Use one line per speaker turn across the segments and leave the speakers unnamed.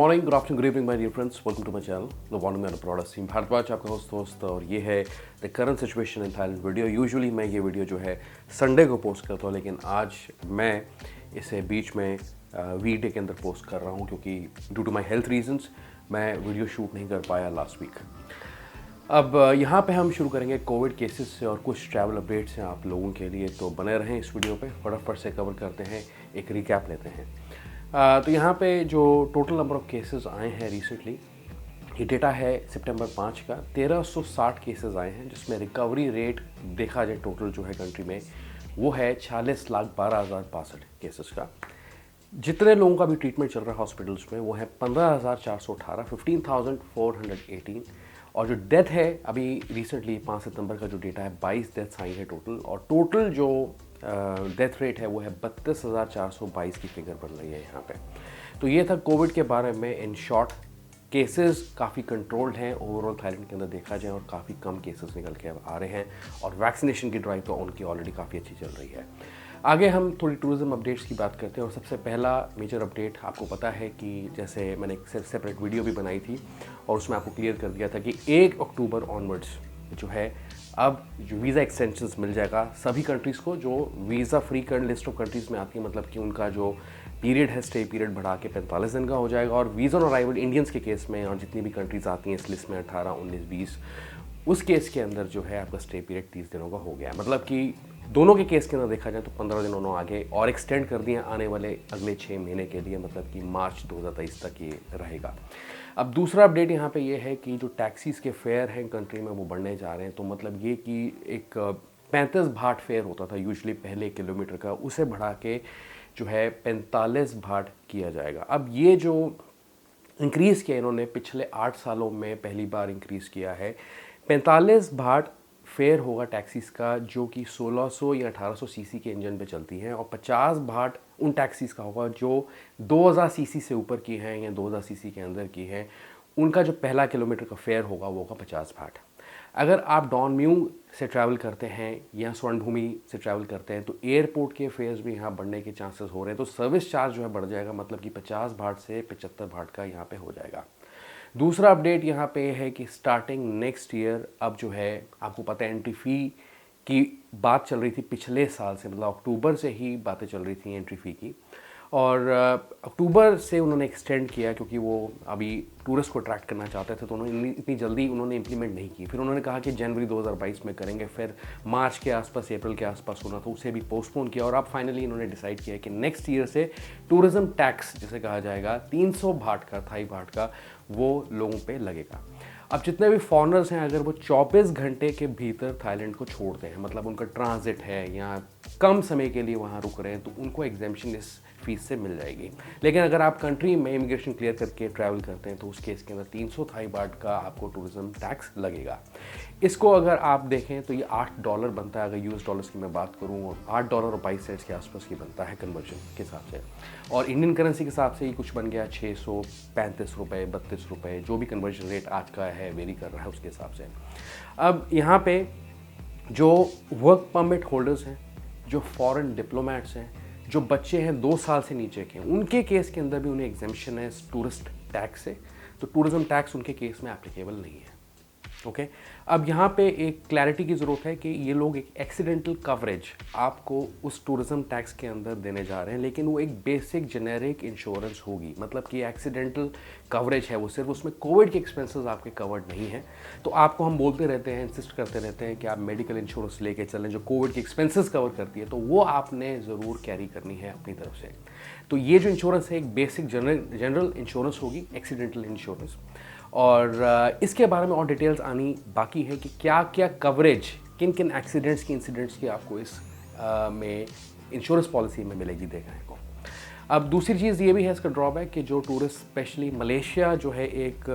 Morning, good afternoon, good evening my dear friends, welcome to my channel the morning man product team Bhardwaj, आपका host दोस्त। और ये है the current situation in Thailand video. Usually मैं ये video जो है संडे को पोस्ट करता हूँ, लेकिन आज मैं इसे बीच में वीकडे के अंदर पोस्ट कर रहा हूँ क्योंकि due to my health reasons मैं वीडियो शूट नहीं कर पाया लास्ट वीक। अब यहाँ पे हम शुरू करेंगे कोविड केसेस से और कुछ ट्रैवल अपडेट्स हैं आप लोगों के लिए, तो बने रहें इस वीडियो पे। फटाफट से कवर करते हैं, एक रिकैप लेते हैं। तो यहाँ पे जो टोटल नंबर ऑफ केसेस आए हैं रिसेंटली, ये डेटा है सितंबर 5 का। 1360 केसेस आए हैं, जिसमें रिकवरी रेट देखा जाए टोटल जो है कंट्री में वो है 46,12,062 केसेस का। जितने लोगों का भी ट्रीटमेंट चल रहा है हॉस्पिटल्स में वो है 15,418, 15,418। और जो डेथ है अभी रिसेंटली 5 सितंबर का जो डेटा है 22 डेथ्स आई है टोटल, और टोटल जो डेथ रेट है वो है 32,422 की फिगर बन रही है यहाँ पे। तो ये था कोविड के बारे में इन शॉर्ट। केसेस काफ़ी कंट्रोल्ड हैं ओवरऑल थाईलैंड के अंदर देखा जाए, और काफ़ी कम केसेस निकल के अब आ रहे हैं, और वैक्सीनेशन की ड्राइव तो उनकी ऑलरेडी काफ़ी अच्छी चल रही है। आगे हम थोड़ी टूरिज्म अपडेट्स की बात करते हैं, और सबसे पहला मेजर अपडेट आपको पता है कि जैसे मैंने एक सेपरेट वीडियो भी बनाई थी और उसमें आपको क्लियर कर दिया था कि 1 अक्टूबर ऑनवर्ड्स जो है अब जो वीज़ा एक्सटेंशंस मिल जाएगा सभी कंट्रीज़ को जो visa free current list of countries में आती है, मतलब कि उनका जो पीरियड है स्टे पीरियड बढ़ा के 45 दिन का हो जाएगा। और वीज़ा ऑन अराइवल इंडियंस के केस में, और जितनी भी कंट्रीज़ आती हैं इस लिस्ट में 18, 19, 20, उस केस के अंदर जो है आपका स्टे पीरियड 30 दिनों का हो गया है। मतलब कि दोनों के केस के अंदर देखा जाए तो 15 दिन उन्होंने आगे और एक्सटेंड कर दिए आने वाले अगले 6 महीने के लिए, मतलब कि मार्च 2023 तक ये रहेगा। अब दूसरा अपडेट यहाँ पे ये है कि जो टैक्सीज़ के फेयर हैं कंट्री में वो बढ़ने जा रहे हैं। तो मतलब ये कि एक 35 भाट फेयर होता था यूजुअली पहले किलोमीटर का, उसे बढ़ा के जो है 45 भाट किया जाएगा। अब ये जो इंक्रीज़ किया इन्होंने पिछले 8 सालों में पहली बार इंक्रीज़ किया है। 45 भाट फेयर होगा टैक्सीज़ का जो कि 1600 या 1800 सीसी के इंजन पे चलती हैं, और 50 भाट उन टैक्सीज़ का होगा जो 2000 सीसी से ऊपर की हैं या 2000 सीसी के अंदर की हैं। उनका जो पहला किलोमीटर का फेयर होगा वो होगा 50 भाट। अगर आप डॉन म्यू से ट्रैवल करते हैं या स्वर्णभूमि से ट्रैवल करते हैं तो एयरपोर्ट के फेयर्स भी यहाँ बढ़ने के चांसेस हो रहे हैं, तो सर्विस चार्ज जो है बढ़ जाएगा, मतलब कि 50 भाट से 75 भाट का यहाँ पे हो जाएगा। दूसरा अपडेट यहाँ पे है कि स्टार्टिंग नेक्स्ट ईयर अब जो है आपको पता है एंट्री फ़ी की बात चल रही थी पिछले साल से, मतलब अक्टूबर से ही बातें चल रही थी एंट्री फ़ी की, और अक्टूबर से उन्होंने एक्सटेंड किया क्योंकि वो अभी टूरिस्ट को अट्रैक्ट करना चाहते थे, तो उन्होंने इतनी जल्दी उन्होंने इम्प्लीमेंट नहीं की। फिर उन्होंने कहा कि जनवरी 2022 में करेंगे, फिर मार्च के आसपास अप्रैल के आसपास होना, तो उसे भी पोस्टपोन किया, और अब फाइनली इन्होंने डिसाइड किया कि नेक्स्ट ईयर से टूरिज्म टैक्स जिसे कहा जाएगा 300 भाट का, थाई भाट का, वो लोगों पे लगेगा। अब जितने भी फॉरनर्स हैं अगर वो 24 घंटे के भीतर थाईलैंड को छोड़ते हैं, मतलब उनका ट्रांजिट है या कम समय के लिए वहाँ रुक रहे हैं, तो उनको एग्जेम्पशन इस फीस से मिल जाएगी। लेकिन अगर आप कंट्री में इमिग्रेशन क्लियर करके ट्रैवल करते हैं तो उस केस के अंदर 300 थाई बाट का आपको टूरिज्म टैक्स लगेगा। इसको अगर आप देखें तो ये $8 बनता है, अगर यूएस डॉलर्स की मैं बात करूँ, $8.22 के आसपास की बनता है कन्वर्जन के हिसाब से, और इंडियन करेंसी के हिसाब से ये कुछ बन गया 635 रुपये, 32 रुपये, जो भी कन्वर्जन रेट आज का है वेरी कर रहा है उसके हिसाब से। अब यहाँ पे जो वर्क परमिट होल्डर्स हैं, जो फॉरेन डिप्लोमेट्स हैं, जो बच्चे हैं 2 साल से नीचे के, उनके केस के अंदर भी उन्हें एग्जेम्पशन है टूरिस्ट टैक्स से, तो टूरिज्म टैक्स उनके केस में एप्लीकेबल नहीं है। ओके अब यहाँ पे एक क्लैरिटी की ज़रूरत है कि ये लोग एक एक्सीडेंटल कवरेज आपको उस टूरिज्म टैक्स के अंदर देने जा रहे हैं, लेकिन वो एक बेसिक जेनेरिक इंश्योरेंस होगी, मतलब कि एक्सीडेंटल कवरेज है वो, सिर्फ उसमें कोविड के एक्सपेंसेस आपके कवर्ड नहीं है। तो आपको हम बोलते रहते हैं, इंसिस्ट करते रहते हैं कि आप मेडिकल इंश्योरेंस लेके चलें जो कोविड के एक्सपेंसेस कवर करती है, तो वो आपने ज़रूर कैरी करनी है अपनी तरफ से। तो ये जो इंश्योरेंस है एक बेसिक जनरल इंश्योरेंस होगी, एक्सीडेंटल इंश्योरेंस, और इसके बारे में और डिटेल्स आनी बाकी है कि क्या क्या कवरेज किन किन एक्सीडेंट्स की इंसिडेंट्स की आपको इस में इंश्योरेंस पॉलिसी में मिलेगी देखने को। अब दूसरी चीज़ ये भी है इसका ड्रॉबैक कि जो टूरिस्ट स्पेशली मलेशिया जो है एक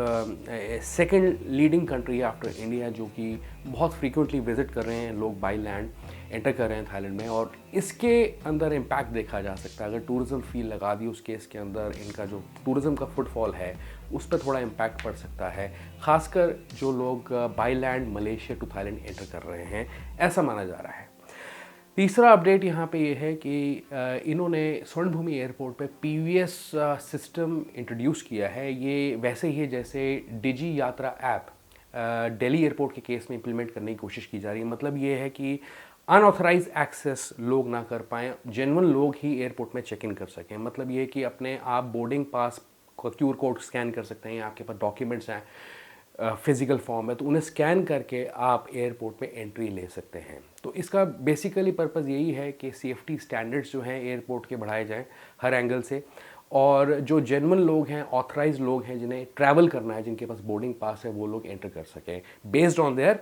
सेकंड लीडिंग कंट्री है आफ्टर इंडिया, जो कि बहुत फ्रीक्वेंटली विजिट कर रहे हैं लोग, बाई लैंड एंटर कर रहे हैं थाईलैंड में, और इसके अंदर इम्पैक्ट देखा जा सकता है। अगर टूरिज्म फी लगा दी उस केस के अंदर, इनका जो टूरिज्म का फुटफॉल है उस पर थोड़ा इम्पैक्ट पड़ सकता है, खासकर जो लोग by land Malaysia to Thailand enter कर रहे हैं, ऐसा माना जा रहा है। तीसरा अपडेट यहाँ पे ये है कि इन्होंने स्वर्णभूमि एयरपोर्ट पे पीवीएस सिस्टम इंट्रोड्यूस किया है। ये वैसे ही है जैसे डिजी यात्रा ऐप दिल्ली एयरपोर्ट के केस में इंप्लीमेंट करने की कोशिश की जा रही है। मतलब ये है कि अनऑथराइज एक्सेस लोग ना कर पाएँ, जेन्युइन लोग ही एयरपोर्ट में चेक इन कर सकें। मतलब ये है कि अपने आप boarding pass QR code scan कर सकते हैं, आपके पास डॉक्यूमेंट्स हैं फिजिकल फॉर्म में, तो उन्हें स्कैन करके आप एयरपोर्ट में एंट्री ले सकते हैं। तो इसका बेसिकली पर्पज़ यही है कि सेफ्टी स्टैंडर्ड्स जो हैं एयरपोर्ट के बढ़ाए जाएं हर एंगल से, और जो जेन्युइन लोग हैं, ऑथराइज लोग हैं, जिन्हें ट्रैवल करना है, जिनके पास बोर्डिंग पास है, वो लोग एंटर कर सकें based on their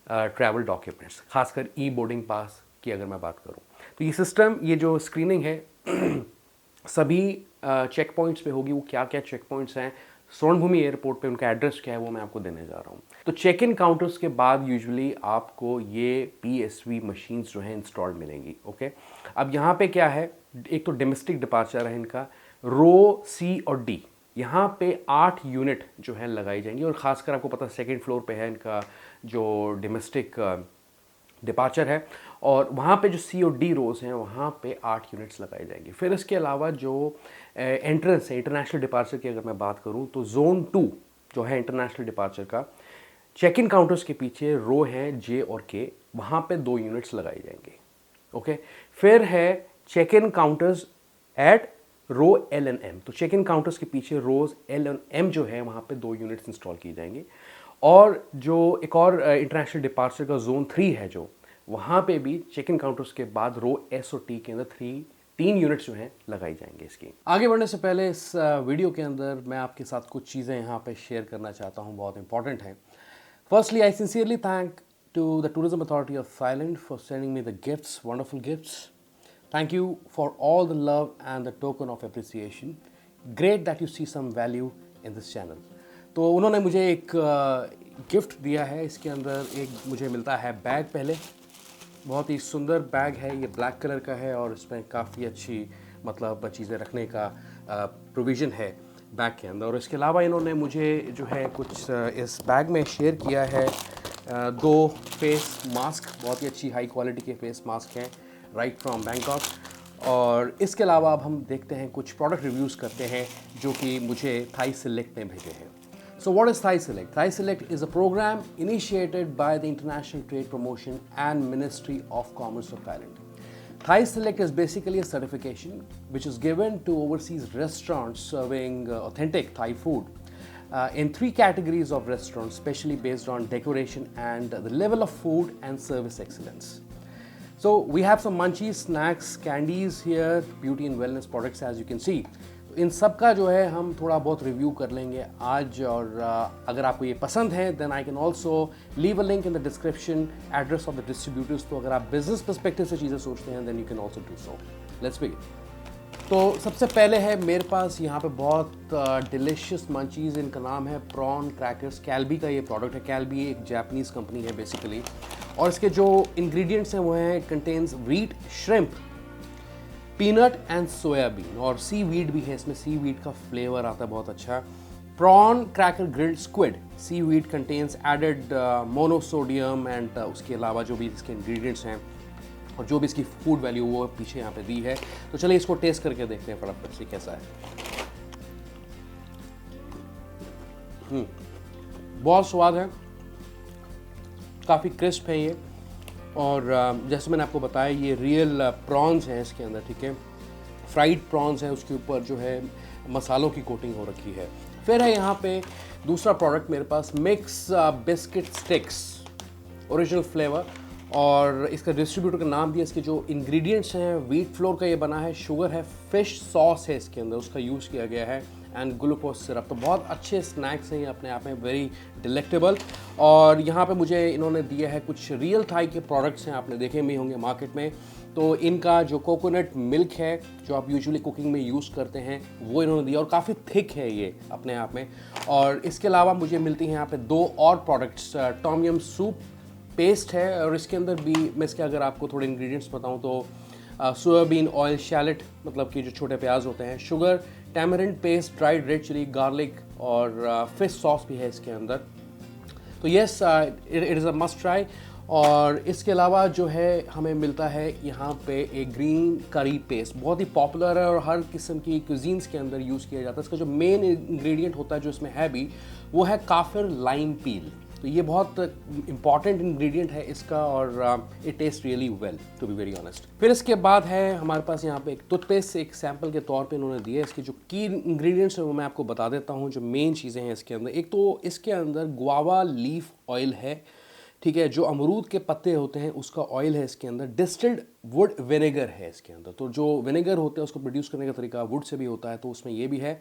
travel documents, खासकर ई बोर्डिंग पास की अगर मैं बात करूं। तो ये सिस्टम, ये जो स्क्रीनिंग है सभी चेक पॉइंट्स पे होगी। वो क्या क्या चेक पॉइंट्स हैं स्वर्णभूमि एयरपोर्ट पे, उनका एड्रेस क्या है, वो मैं आपको देने जा रहा हूँ। तो चेक इन काउंटर्स के बाद यूजुअली आपको ये PSV मशीन्स जो हैं इंस्टॉल्ड मिलेंगी। ओके, अब यहाँ पे क्या है, एक तो डोमेस्टिक डिपार्चर है इनका, रो C और D, यहाँ पे 8 यूनिट जो है लगाई जाएंगी। और ख़ासकर आपको पता है सेकेंड फ्लोर पे है इनका जो डोमेस्टिक डिपार्चर है, और वहाँ पे जो C और D रोज़ हैं वहाँ पे 8 यूनिट्स लगाई जाएंगी। फिर इसके अलावा जो एंट्रेंस है इंटरनेशनल डिपार्चर की अगर मैं बात करूँ, तो जोन 2 जो है इंटरनेशनल डिपार्चर का, चेक इन काउंटर्स के पीछे रो हैं J और K, वहाँ पे 2 यूनिट्स लगाई जाएंगी। ओके, फिर है check in counters at row L and M, तो चेक इन काउंटर्स के पीछे रोज L और M जो है वहाँ पे 2 यूनिट्स इंस्टॉल की जाएंगी। और जो एक और इंटरनेशनल डिपार्चर का जोन 3 है जो, वहाँ पे भी चेक इन काउंटर्स के बाद रो S और T के अंदर 3 यूनिट्स जो हैं लगाई जाएंगे। इसकी आगे बढ़ने से पहले इस वीडियो के अंदर मैं आपके साथ कुछ चीज़ें यहाँ पे शेयर करना चाहता हूँ, बहुत इंपॉर्टेंट हैं। Firstly I sincerely thank to the tourism authority of Thailand for sending me the gifts, wonderful gifts. Thank you for all the love and the token of appreciation. Great that you see some value in this channel. तो उन्होंने मुझे एक gift दिया है। इसके अंदर एक मुझे मिलता है बैग। पहले बहुत ही सुंदर बैग है, ये ब्लैक कलर का है और इसमें काफ़ी अच्छी मतलब चीज़ें रखने का प्रोविज़न है बैग के अंदर। और इसके अलावा इन्होंने मुझे जो है कुछ इस बैग में शेयर किया है 2 फेस मास्क, बहुत ही अच्छी हाई क्वालिटी के फेस मास्क हैं, राइट फ्रॉम बैंकॉक। और इसके अलावा अब हम देखते हैं, कुछ प्रोडक्ट रिव्यूज़ करते हैं जो कि मुझे थाई सिलेक्ट ने भेजे हैं। So what is Thai select? Thai select is a program initiated by the international trade promotion and ministry of commerce of Thailand. Thai Select is basically a certification which is given to overseas restaurants serving authentic Thai food in 3 categories of restaurants, specially based on decoration and the level of food and service excellence. So we have some munchies, snacks, candies here, beauty and wellness products as you can see. इन सब का जो है हम थोड़ा बहुत review कर लेंगे आज। और अगर आपको ये पसंद है then I can also leave a link in the description, address of the distributors. तो अगर आप बिजनेस पर्सपेक्टिव से चीज़ें सोचते हैं then you can also do so. Let's begin. तो सबसे पहले है मेरे पास यहाँ पे बहुत डिलिशियस मंचीज़, इनका नाम है प्रॉन क्रैकर्स। कैल्बी का ये प्रोडक्ट है। कैल्बी एक जापानीज़ कंपनी है बेसिकली, और इसके जो इंग्रेडिएंट्स हैं वो हैं, it contains wheat, shrimp, peanut and soybean, और सी वीड भी है इसमें। सी वीड का फ्लेवर आता है बहुत अच्छा। Prawn cracker grilled squid, seaweed contains added monosodium and उसके अलावा जो भी इसके इंग्रेडिएंट्स हैं और जो भी इसकी फूड वैल्यू वो पीछे यहाँ पे दी है। तो चलिए इसको टेस्ट करके देखते हैं फटाफट से कैसा है। बहुत स्वाद है, काफ़ी क्रिस्प है ये। और जैसे मैंने आपको बताया ये रियल प्रॉन्स हैं इसके अंदर, ठीक है, फ्राइड प्रॉन्स है, उसके ऊपर जो है मसालों की कोटिंग हो रखी है। फिर है यहाँ पे दूसरा प्रोडक्ट मेरे पास, mix biscuit sticks, original flavour, और इसका डिस्ट्रीब्यूटर का नाम दिया। इसके जो इंग्रेडिएंट्स हैं, व्हीट फ्लोर का ये बना है, शुगर है, फिश सॉस है इसके अंदर, उसका यूज़ किया गया है, एंड ग्लूकोज सिरप। तो बहुत अच्छे स्नैक्स हैं ये अपने आप में, वेरी डिलेक्टेबल। और यहाँ पे मुझे इन्होंने दिया है कुछ रियल थाई के प्रोडक्ट्स हैं, आपने देखे भी होंगे मार्केट में। तो इनका जो कोकोनट मिल्क है जो आप यूजुअली कुकिंग में यूज़ करते हैं वो इन्होंने दिया, और काफ़ी थिक है ये अपने आप में। और इसके अलावा मुझे मिलती हैं यहाँ पे 2 और products, Tom yum soup paste है, और इसके अंदर भी मैं इसके अगर आपको थोड़े इंग्रेडिएंट्स बताऊँ तो सोयाबीन ऑयल, शैलेट मतलब कि जो छोटे प्याज होते हैं, sugar, tamarind paste, dried red chilli, garlic, और फिश सॉस भी है इसके अंदर। तो yes, it is a must try. और इसके अलावा जो है हमें मिलता है यहाँ पे एक ग्रीन करी पेस्ट, बहुत ही पॉपुलर है और हर किस्म की क्यूजीन्स के अंदर यूज़ किया जाता है। इसका जो मेन इंग्रेडिएंट होता है जो इसमें है भी, वो है काफिर लाइम पील। तो ये बहुत इंपॉर्टेंट इंग्रेडिएंट है इसका और it taste really well, to be very honest. फिर इसके बाद है हमारे पास यहाँ पे एक टूथपेस्ट, एक सैंपल के तौर पे इन्होंने दिया है। इसके जो की इंग्रेडिएंट्स हैं वो मैं आपको बता देता हूँ, जो मेन चीज़ें हैं इसके अंदर। एक तो इसके अंदर गुआवा लीफ ऑयल है, ठीक है, जो अमरूद के पत्ते होते हैं उसका ऑयल है इसके अंदर। डिस्टिल्ड वुड विनेगर है इसके अंदर, तो जो विनेगर होते हैं उसको प्रोड्यूस करने का तरीका वुड से भी होता है, तो उसमें ये भी है।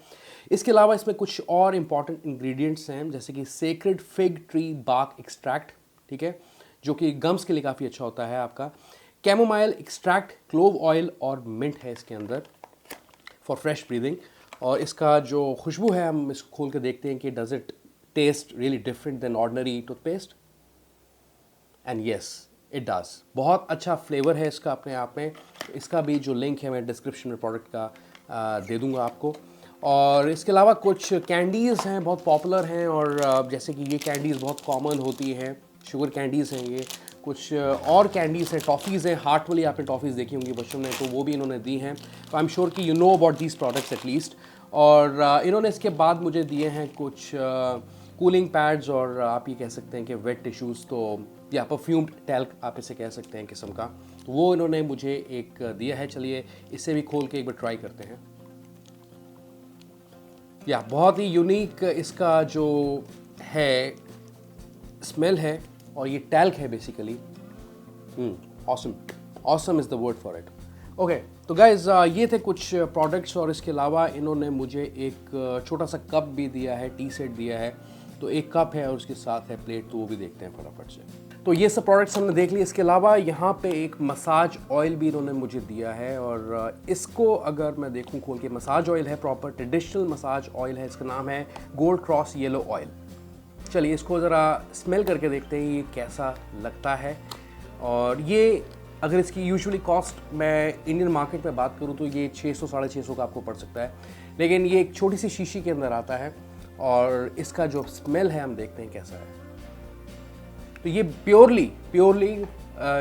इसके अलावा इसमें कुछ और इंपॉर्टेंट इंग्रेडिएंट्स हैं, जैसे कि sacred fig tree bark extract, ठीक है, जो कि गम्स के लिए काफ़ी अच्छा होता है आपका। कैमोमाइल एक्सट्रैक्ट, क्लोव ऑयल और मिंट है इसके अंदर फॉर फ्रेश ब्रीदिंग। और इसका जो खुशबू है, हम इसको खोल के देखते हैं कि does it taste really different then ordinary toothpaste. And yes it does, बहुत अच्छा फ्लेवर है इसका अपने आप में। इसका भी जो लिंक है मैं डिस्क्रिप्शन में प्रोडक्ट का दे दूंगा आपको। और इसके अलावा कुछ कैंडीज़ हैं, बहुत पॉपुलर हैं, और जैसे कि ये कैंडीज़ बहुत कॉमन होती हैं, शुगर कैंडीज़ हैं ये। कुछ और कैंडीज़ हैं, टॉफ़ीज़ हैं, हार्ट वाली आपने टॉफ़ीज़ देखी होंगी बच्चों ने, तो वो भी इन्होंने दी हैं। तो आई एम श्योर कि you know about these products at least. और इन्होंने इसके बाद मुझे दिए हैं कुछ कूलिंग पैड्स, और आप ये कह सकते हैं कि वेट टिश्यूज़, तो या परफ्यूम्ड टैल्क आप इसे कह सकते हैं किस्म का, तो वो इन्होंने मुझे एक दिया है। चलिए इसे भी खोल के एक बार ट्राई करते हैं। या बहुत ही यूनिक इसका जो है स्मेल है, और ये टैल्क है basically. Awesome, awesome is the word for it. Okay, तो गाइज ये थे कुछ प्रोडक्ट्स, और इसके अलावा इन्होंने मुझे एक छोटा सा कप भी दिया है, टी सेट दिया है। तो एक कप है और उसके साथ है प्लेट, तो वो भी देखते हैं फटाफट से। तो ये सब प्रोडक्ट्स हमने देख लिए। इसके अलावा यहाँ पे एक मसाज ऑयल भी इन्होंने मुझे दिया है, और इसको अगर मैं देखूँ खोल के, मसाज ऑयल है, प्रॉपर ट्रेडिशनल मसाज ऑयल है। इसका नाम है गोल्ड क्रॉस येलो ऑयल। चलिए इसको ज़रा स्मेल करके देखते हैं ये कैसा लगता है। और ये अगर इसकी यूजुअली कॉस्ट मैं इंडियन मार्केट में बात करूँ तो ये 600 साढ़े 600 का आपको पड़ सकता है, लेकिन ये एक छोटी सी शीशी के अंदर आता है। और इसका जो स्मेल है हम देखते हैं कैसा है। तो ये प्योरली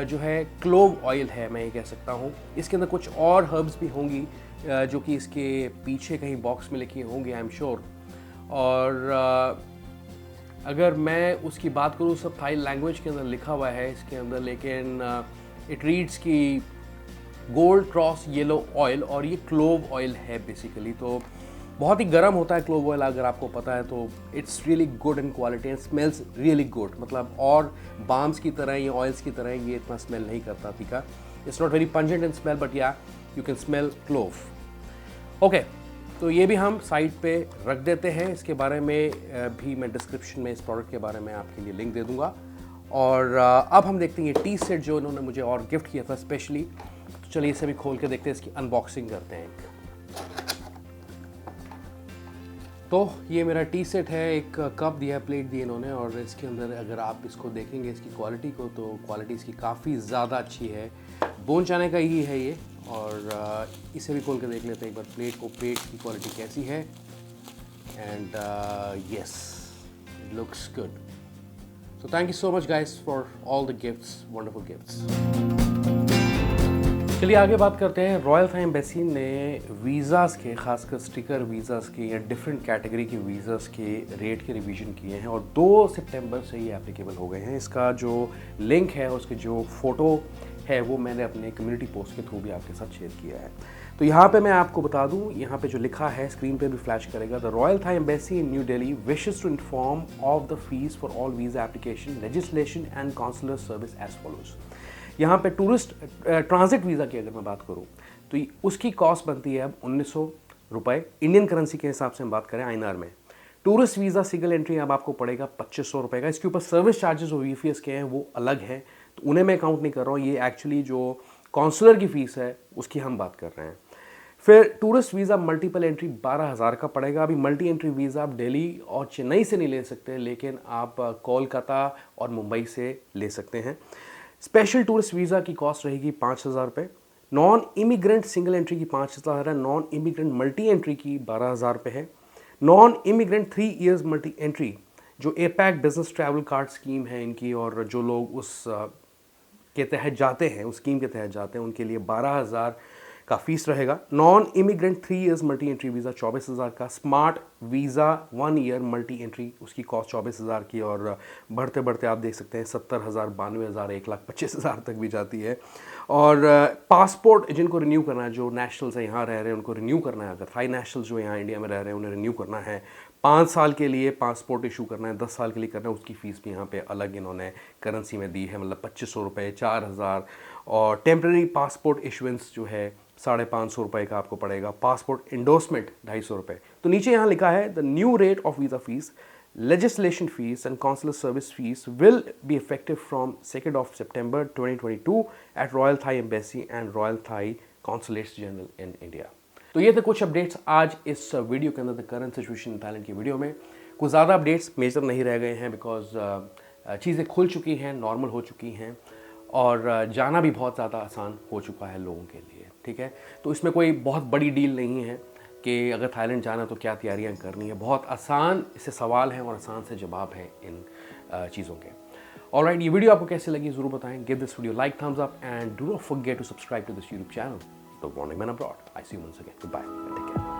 जो है क्लोव ऑयल है, मैं ये कह सकता हूँ। इसके अंदर कुछ और हर्ब्स भी होंगी जो कि इसके पीछे कहीं बॉक्स में लिखी होंगी, आई एम श्योर। और अगर मैं उसकी बात करूँ, सब थाई लैंग्वेज के अंदर लिखा हुआ है इसके अंदर, लेकिन इट रीड्स की गोल्ड क्रॉस येलो ऑयल, और ये क्लोव ऑयल है बेसिकली। तो बहुत ही गर्म होता है क्लोव ऑयल, अगर आपको पता है, तो it's really good in quality and smells really good. मतलब और बाम्स की तरह या ऑयल्स की तरह ये इतना स्मेल नहीं करता, ठीक है। It's not very pungent in smell, but yeah you can smell clove. Okay, तो ये भी हम साइड पे रख देते हैं। इसके बारे में भी मैं डिस्क्रिप्शन में इस प्रोडक्ट के बारे में आपके लिए लिंक दे दूंगा। और अब हम देखते हैं ये टी सेट जो इन्होंने मुझे और गिफ्ट किया था स्पेशली। तो चलिए इसे भी खोल के देखते हैं, इसकी अनबॉक्सिंग करते हैं। तो ये मेरा टी सेट है, एक कप दिया, प्लेट दी इन्होंने, और इसके अंदर अगर आप इसको देखेंगे इसकी क्वालिटी को, तो क्वालिटी इसकी काफ़ी ज़्यादा अच्छी है। बोन चाने का ही है ये। और इसे भी खोल के देख लेते हैं एक बार प्लेट को, प्लेट की क्वालिटी कैसी है। And yes, it looks good. So thank you so much guys for all the gifts, wonderful gifts. चलिए आगे बात करते हैं। रॉयल थाई एम्बेसी ने वीज़ाज़ के, खासकर स्टिकर वीज़ाज़ के या डिफरेंट कैटेगरी के वीज़ाज़ के रेट के रिवीजन किए हैं, और 2 सितंबर से ये एप्लीकेबल हो गए हैं। इसका जो लिंक है, उसके जो फ़ोटो है, वो मैंने अपने कम्युनिटी पोस्ट के थ्रू भी आपके साथ शेयर किया है। तो यहाँ पे मैं आपको बता दूँ, यहाँ पे जो लिखा है स्क्रीन पे भी फ्लैश करेगा, the royal Thai embassy in New Delhi wishes to inform of the fees for all visa application, legislation and consular service as follows. यहाँ पे टूरिस्ट ट्रांजिट वीज़ा की अगर मैं बात करूँ तो उसकी कॉस्ट बनती है अब 1900 रुपये इंडियन करेंसी के हिसाब से हम बात करें INR में। टूरिस्ट वीज़ा सिंगल एंट्री अब आपको पड़ेगा 2500 रुपये का। इसके ऊपर सर्विस चार्जेस और VFS के हैं वो अलग हैं, तो उन्हें मैं काउंट नहीं कर रहा हूँ। ये एक्चुअली जो कॉन्सुलर की फ़ीस है उसकी हम बात कर रहे हैं। फिर टूरिस्ट वीज़ा मल्टीपल एंट्री 12,000 का पड़ेगा। अभी मल्टी एंट्री वीज़ा आप दिल्ली और चेन्नई से नहीं ले सकते, लेकिन आप कोलकाता और मुंबई से ले सकते हैं। स्पेशल टूरिस्ट वीज़ा की कॉस्ट रहेगी 5,000 रुपये। नॉन इमिग्रेंट सिंगल एंट्री की 5,000 है। नॉन इमिग्रेंट मल्टी एंट्री की 12,000 रुपये है। Non immigrant 3 years multi entry जो APEC business travel card scheme है इनकी, और जो लोग उस के तहत जाते हैं, उस स्कीम के तहत जाते हैं, उनके लिए 12,000 का फीस रहेगा। Non immigrant 3 years multi entry visa 24,000 का। Smart visa 1 year multi entry उसकी कॉस्ट 24,000 की, और बढ़ते बढ़ते आप देख सकते हैं 70,000, 92,000, 1,25,000 तक भी जाती है। और पासपोर्ट जिनको रिन्यू करना है, जो नेशनल्स हैं यहाँ रह रहे हैं उनको रिन्यू करना है, अगर थाई नेशनल्स जो यहाँ इंडिया में रह रहे हैं उन्हें रिन्यू करना है, 5 साल के लिए पासपोर्ट इशू करना है, 10 साल के लिए करना है, उसकी फ़ीस भी यहाँ पे अलग इन्होंने करेंसी में दी है, मतलब 2,500 रुपये, 4,000। और टेम्प्रेरी पासपोर्ट इशुएंस जो है 550 रुपये का आपको पड़ेगा। पासपोर्ट इंडोर्समेंट 250 रुपये। तो नीचे यहाँ लिखा है the new rate of visa fees, legislation fees and consular service fees will be effective from 2nd of September 2022 at Royal Thai Embassy and Royal Thai Consulates General in India। तो ये थे कुछ अपडेट्स आज इस video के अंदर, the current situation in Thailand की video में। कुछ ज़्यादा अपडेट्स मेजर नहीं रह गए हैं, बिकॉज चीज़ें खुल चुकी हैं, नॉर्मल हो चुकी हैं, और जाना भी बहुत ज़्यादा आसान हो चुका है लोगों के लिए, ठीक है। तो इसमें कोई बहुत बड़ी डील नहीं है कि अगर थाईलैंड जाना तो क्या तैयारियां करनी है। बहुत आसान इससे सवाल हैं और आसान से जवाब हैं इन चीज़ों के। ऑलराइट, ये वीडियो आपको कैसे लगी ज़रूर बताएं। Give this video like, thumbs up, and do not forget to subscribe to this YouTube channel the warning man abroad. I see you once again. Goodbye, take care.